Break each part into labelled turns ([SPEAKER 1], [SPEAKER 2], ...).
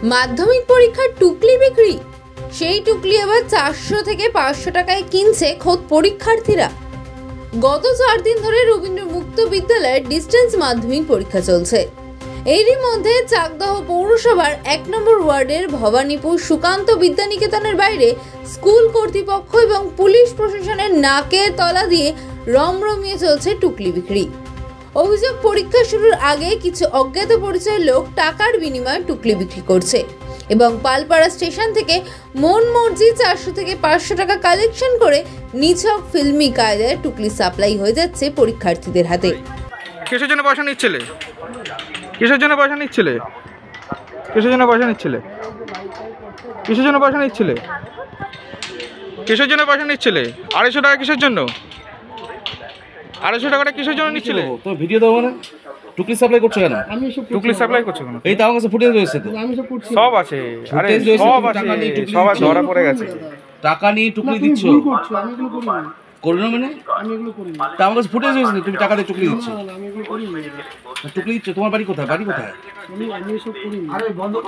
[SPEAKER 1] মাধ্যমিক পরীক্ষার টুকলি বিক্রি, সেই টুকলি এবার 400 থেকে 500 টাকায় কিনছে খোদ পরীক্ষার্থীরা। গত 4 দিন ধরে রবীন্দ্র মুক্ত বিদ্যালয়ের ডিস্টেন্স মাধ্যমিক পরীক্ষা চলছে। এরই মধ্যে চাকদহ পৌরসভার 1 নম্বর ওয়ার্ডের ভবানীপুর সুকান্ত বিদ্যানিকেতনের বাইরে স্কুল কর্তৃপক্ষ এবং পুলিশ প্রশাসনের নাকে তলা দিয়ে রমরমিয়ে চলছে টুকলি বিক্রি। অভিযোগ, পরীক্ষা শুরুর আগে কিছু অজ্ঞাত পরিচয়ের লোক টাকার বিনিময়ে টুকলি বিক্রি করছে এবং পালপাড়া স্টেশন থেকে মন মর্জি 400 থেকে 500 টাকা কালেকশন করে নিছক ফিল্মি কায়দায় টুকলি সাপ্লাই হয়ে যাচ্ছে পরীক্ষার্থীদের হাতে।
[SPEAKER 2] কিসের জন্য পয়সা নিচ্ছিলে? কিসের জন্য পয়সা নিচ্ছিলে? কিসের জন্য পয়সা নিচ্ছিলে? কিসের জন্য পয়সা নিচ্ছিলে? কিসের জন্য পয়সা নিচ্ছিলে? 250 টাকা কিসের জন্য? 250 টাকাটা কিসের জন্য নিচ্ছিলে?
[SPEAKER 3] তো ভিডিও দাও মানে টুকলি সাপ্লাই করছো কেন?
[SPEAKER 2] টুকলি সাপ্লাই করছো কেন?
[SPEAKER 3] এই তো আমার কাছে ফুটেজ রয়েছে তো।
[SPEAKER 2] সব আছে, আরে সব আছে, সব ধরা পড়ে গেছে।
[SPEAKER 3] টাকা নিয়ে টুকলি দিচ্ছ?
[SPEAKER 4] আমি এগুলো করি না।
[SPEAKER 3] করি না মানে?
[SPEAKER 4] আমি এগুলো করি না।
[SPEAKER 3] তা আমার কাছে ফুটেজ রয়েছে, তুমি টাকা দিয়ে টুকলি দিচ্ছ।
[SPEAKER 4] না, আমি এগুলো করি না।
[SPEAKER 3] টুকলি দিচ্ছ? তোমার বাড়ি কোথায়? বাড়ি কোথায়?
[SPEAKER 4] আমি এসব করি না।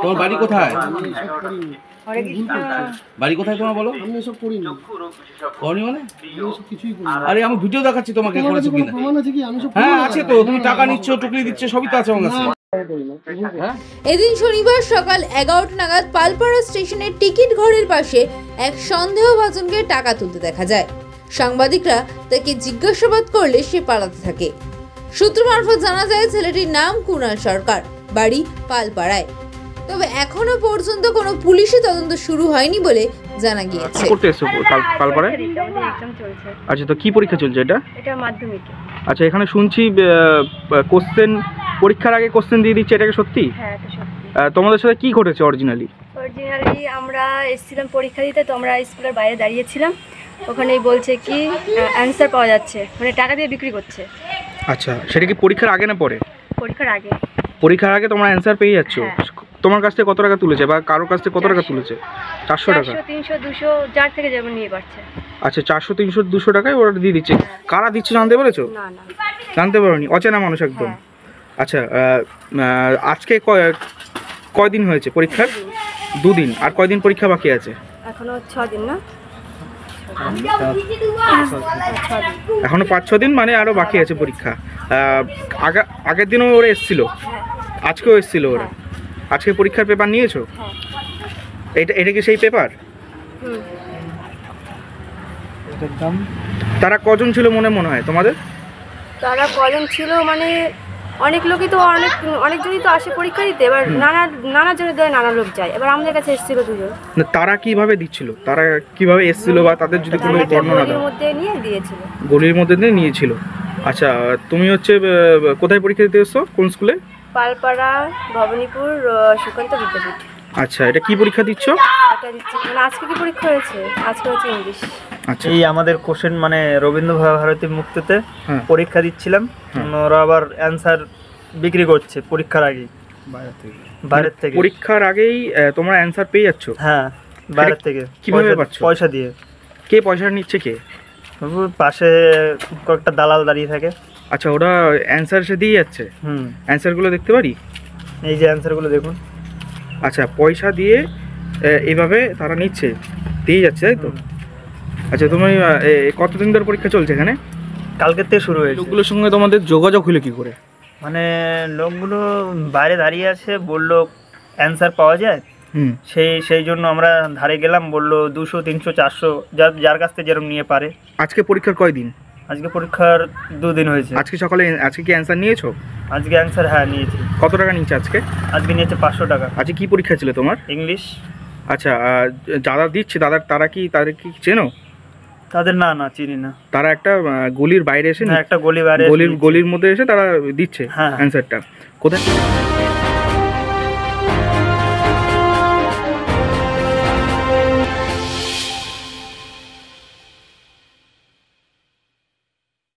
[SPEAKER 3] তোমার বাড়ি কোথায়?
[SPEAKER 4] আমি এসব করি না।
[SPEAKER 3] বাড়ি কোথায় তোমার বলো?
[SPEAKER 4] আমি এসব করি না।
[SPEAKER 3] করি মানে?
[SPEAKER 4] আমি এসব কিছুই করি না।
[SPEAKER 3] আরে আমি ভিডিও দেখাচ্ছি তোমাকে, করেছো কিনা?
[SPEAKER 4] প্রমাণ আছে কি? আমি সব
[SPEAKER 3] হ্যাঁ আছে তো, তুমি টাকা নিচ্ছ, টুকলি দিচ্ছ, সবই তো আছে আমার কাছে।
[SPEAKER 1] এদিন শনিবার সকাল 11টা নাগাদ পালপাড়া স্টেশনের টিকিট ঘরের পাশে এক সন্দেহভাজনকে টাকা তুলতে দেখা যায়। সাংবাদিকরা তাকে জিজ্ঞাসাবাদ করলে সে পালাতে থাকে। সূত্র মারফত জানা যায় ছেলেটির নাম কুণাল সরকার, বাড়ি পালপাড়ায়। তবে এখনো পর্যন্ত কোনো পুলিশি তদন্ত শুরু হয়নি বলে জানা গিয়েছে।
[SPEAKER 2] করতে এসো পালপাড়ায়? আচ্ছা, তো কি পরীক্ষা চলছে এটা?
[SPEAKER 5] এটা মাধ্যমিক।
[SPEAKER 2] আচ্ছা, এখানে শুনছি কোশ্চেন পরীক্ষার আগে কোশ্চেন দিয়ে দিচ্ছে, এটা কি সত্যি?
[SPEAKER 5] হ্যাঁ, এটা সত্যি।
[SPEAKER 2] তোমাদের সাথে কি ঘটেছে অরিজিনালি?
[SPEAKER 5] আমরা এসেছিলাম পরীক্ষা দিতে, তো আমরা স্কুলের বাইরে দাঁড়িয়েছিলাম। ওখানেই বলছে কি অ্যান্সার পাওয়া যাচ্ছে, মানে টাকা দিয়ে বিক্রি করছে।
[SPEAKER 2] আচ্ছা, সেটা কি পরীক্ষার আগে না পরে?
[SPEAKER 5] পরীক্ষার আগে।
[SPEAKER 2] পরীক্ষার আগে তোমরা অ্যান্সার পেয়ে যাচ্ছ? তোমার কাছ থেকে কত টাকা তুলেছে বা কারোর কাছ থেকে কত টাকা তুলেছে? 400 টাকা,
[SPEAKER 5] 300, 200, যার থেকে যেমন নিয়ে পারছে।
[SPEAKER 2] আচ্ছা, 400, 300, 200 টাকায় ওরা দিয়ে দিচ্ছে। কারা দিচ্ছে জানতে পেরেছো?
[SPEAKER 5] না না,
[SPEAKER 2] জানতে পারোনি? অচেনা মানুষ একদম। আচ্ছা, আজকে কয়দিন হয়েছে পরীক্ষার? 2 দিন। আর কয়দিন পরীক্ষা বাকি আছে?
[SPEAKER 5] এখনো 6 দিন। না,
[SPEAKER 2] এখনো 5-6 দিন, মানে আরো বাকি আছে পরীক্ষা। আগের দিনও ওরা এসেছিল, আজকেও এসেছিল ওরা। আজকে পরীক্ষার পেপার নিয়েছো? এটা কি সেই পেপার? তারা কজন ছিল মনে হয় তোমাদের?
[SPEAKER 5] তারা কজন ছিল মানে অনেক লোকই তো, অনেকজনই তো আসে পরীক্ষা দিতে। এবার নানা জনের দেয়, নানা লোক যায়। এবার আমাদের কাছে এসেছিল 2 জন।
[SPEAKER 2] তারা কিভাবে দিচ্ছিল? তারা কিভাবে এসেছিল বা তাদের যদি কোনো বর্ণনা দাও?
[SPEAKER 5] গলির মধ্যে নিয়ে দিয়েছিল।
[SPEAKER 2] গলির মধ্যে দিয়ে নিয়েছিল। আচ্ছা, তুমি হচ্ছে কোথায় পরীক্ষা দিতে এসছো? কোন স্কুলে?
[SPEAKER 5] পালপাড়া ভবানীপুর সুকান্ত বিদ্যাপীঠ।
[SPEAKER 2] আচ্ছা, এটা কি পরীক্ষা দিচ্ছ?
[SPEAKER 5] এটা দিচ্ছি মানে আজকে কি পরীক্ষা হয়েছে? আজকে হচ্ছে ইংলিশ।
[SPEAKER 2] আচ্ছা,
[SPEAKER 6] এই আমাদের কোশ্চেন মানে রবীন্দ্র ভারতী মুক্ততে পরীক্ষা দিচ্ছিলাম। ওরা আবার অ্যান্সার বিক্রি করছে পরীক্ষার আগেই, বাইরের থেকে।
[SPEAKER 2] পরীক্ষার আগেই তোমরা অ্যান্সার পেয়ে যাচ্ছ?
[SPEAKER 6] হ্যাঁ, বাইরের থেকে।
[SPEAKER 2] কিভাবে পাচ্ছ?
[SPEAKER 6] পয়সা দিয়ে।
[SPEAKER 2] কে পয়সা নিচ্ছে? কে?
[SPEAKER 6] পাশে কয়েকটা দালাল দাঁড়িয়ে থাকে।
[SPEAKER 2] আচ্ছা, ওরা অ্যান্সার এসে দিয়ে যাচ্ছে? অ্যান্সারগুলো দেখতে পারি?
[SPEAKER 6] এই যে অ্যান্সারগুলো দেখুন।
[SPEAKER 2] আচ্ছা, পয়সা দিয়ে এইভাবে তারা নিচ্ছে, দিয়ে যাচ্ছে, তাই তো? আচ্ছা, তুমি কতদিন ধরে পরীক্ষা চলছে এখানে?
[SPEAKER 6] কালকের থেকে শুরু হয়েছে।
[SPEAKER 2] লোকগুলোর সঙ্গে তোমাদের যোগাযোগ হলো কি করে?
[SPEAKER 6] মানে লোকগুলো বাইরে দাঁড়িয়ে আছে, বললো অ্যান্সার পাওয়া যায়। সেই জন্য আমরা ধারে গেলাম, বললো 200, 300, 400, যার কাছ থেকে যেরকম নিয়ে পারে।
[SPEAKER 2] আজকে পরীক্ষার কয়দিন?
[SPEAKER 6] আজকে পরীক্ষার 2 দিন হয়েছে।
[SPEAKER 2] আজকে সকালে আজকে কি অ্যান্সার নিয়েছো?
[SPEAKER 6] আজকে অ্যান্সার হ্যাঁ নিয়েছি।
[SPEAKER 2] কত টাকা নিয়েছে আজকে?
[SPEAKER 6] আজকে নিয়েছে 500 টাকা।
[SPEAKER 2] আজকে কি পরীক্ষা ছিল তোমার?
[SPEAKER 6] ইংলিশ।
[SPEAKER 2] আচ্ছা, যারা দিচ্ছে তাদের কি চেনো?
[SPEAKER 6] তাদের না চিনি না।
[SPEAKER 2] তারা একটা গলির বাইরে এসে,
[SPEAKER 6] একটা গলির মধ্যে এসে
[SPEAKER 2] তারা দিচ্ছে অ্যান্সারটা। কোথায়?